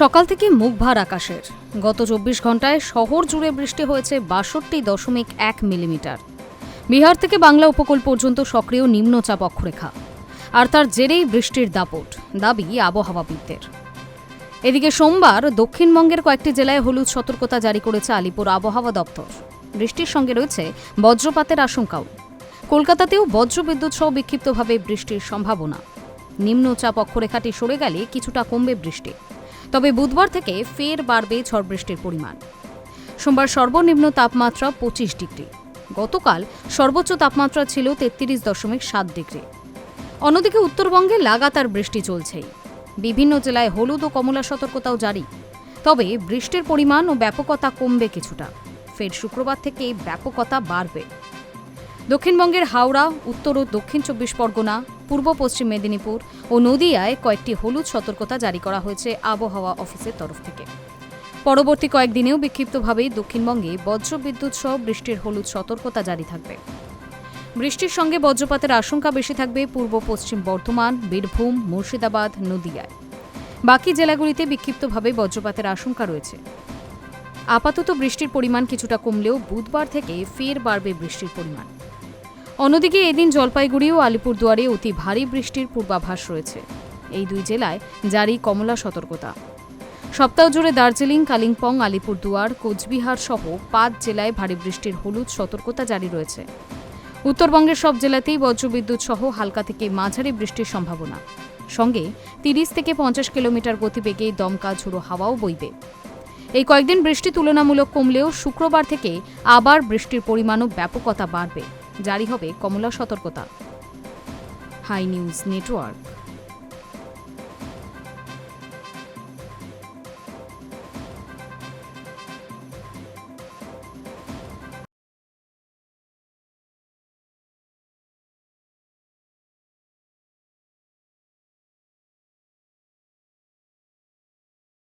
সকাল থেকে মুখভার আকাশের। গত 24 ঘন্টায় শহর জুড়ে বৃষ্টি হয়েছে ৬২.১ মিলিমিটার। বিহার থেকে বাংলা উপকূল পর্যন্ত সক্রিয় নিম্নচাপ অক্ষরেখা, আর তার জেরেই বৃষ্টির দাপট, দাবি আবহাওয়াবিদদের। এদিকে সোমবার দক্ষিণবঙ্গের কয়েকটি জেলায় হলুদ সতর্কতা জারি করেছে আলিপুর আবহাওয়া দপ্তর। বৃষ্টির সঙ্গে রয়েছে বজ্রপাতের আশঙ্কাও। কলকাতাতেও বজ্রবিদ্যুৎ সহ বিক্ষিপ্তভাবে বৃষ্টির সম্ভাবনা। নিম্নচাপ অক্ষরেখাটি সরে গেলে কিছুটা কমবে বৃষ্টি, তবে বুধবার থেকে ফের বাড়বে ঝড় বৃষ্টির পরিমাণ। সোমবার সর্বনিম্ন তাপমাত্রা 25 ডিগ্রি। গতকাল সর্বোচ্চ তাপমাত্রা ছিল 33.7 ডিগ্রি। অন্যদিকে উত্তরবঙ্গে লাগাতার বৃষ্টি চলছেই। বিভিন্ন জেলায় হলুদ ও কমলা সতর্কতাও জারি, তবে বৃষ্টির পরিমাণ ও ব্যাপকতা কমবে কিছুটা। ফের শুক্রবার থেকে ব্যাপকতা বাড়বে। দক্ষিণবঙ্গের হাওড়া, উত্তর ও দক্ষিণ 24 পরগনা, পূর্ব পশ্চিম মেদিনীপুর ও নদিয়ায় কয়েকটি হলুদ সতর্কতা জারি করা হয়েছে আবহাওয়া অফিসের তরফ থেকে। পরবর্তী কয়েকদিনেও বিক্ষিপ্তভাবেই দক্ষিণবঙ্গে বজ্রবিদ্যুৎ সহ বৃষ্টির হলুদ সতর্কতা জারি থাকবে। বৃষ্টির সঙ্গে বজ্রপাতের আশঙ্কা বেশি থাকবে পূর্ব পশ্চিম বর্ধমান, বীরভূম, মুর্শিদাবাদ, নদিয়ায়। বাকি জেলাগুলিতে বিক্ষিপ্তভাবে বজ্রপাতের আশঙ্কা রয়েছে। আপাতত বৃষ্টির পরিমাণ কিছুটা কমলেও বুধবার থেকে ফের বাড়বে বৃষ্টির পরিমাণ। অন্যদিকে এদিন জলপাইগুড়ি ও আলিপুরদুয়ারে অতি ভারী বৃষ্টির পূর্বাভাস রয়েছে। এই দুই জেলায় জারি কমলা সতর্কতা। সপ্তাহ জুড়ে দার্জিলিং, কালিম্পং, আলিপুরদুয়ার, কোচবিহার সহ 5 জেলায় ভারী বৃষ্টির হলুদ সতর্কতা জারি রয়েছে। উত্তরবঙ্গের সব জেলাতেই বজ্রবিদ্যুৎ সহ হালকা থেকে মাঝারি বৃষ্টির সম্ভাবনা। সঙ্গে 30 থেকে 50 কিলোমিটার গতিবেগে দমকা ঝোড়ো হাওয়াও বইবে। এই কয়েকদিন বৃষ্টি তুলনামূলক কমলেও শুক্রবার থেকে আবার বৃষ্টির পরিমাণ ও ব্যাপকতা বাড়বে। জারি হবে কমলা সতর্কতা। Hi News network.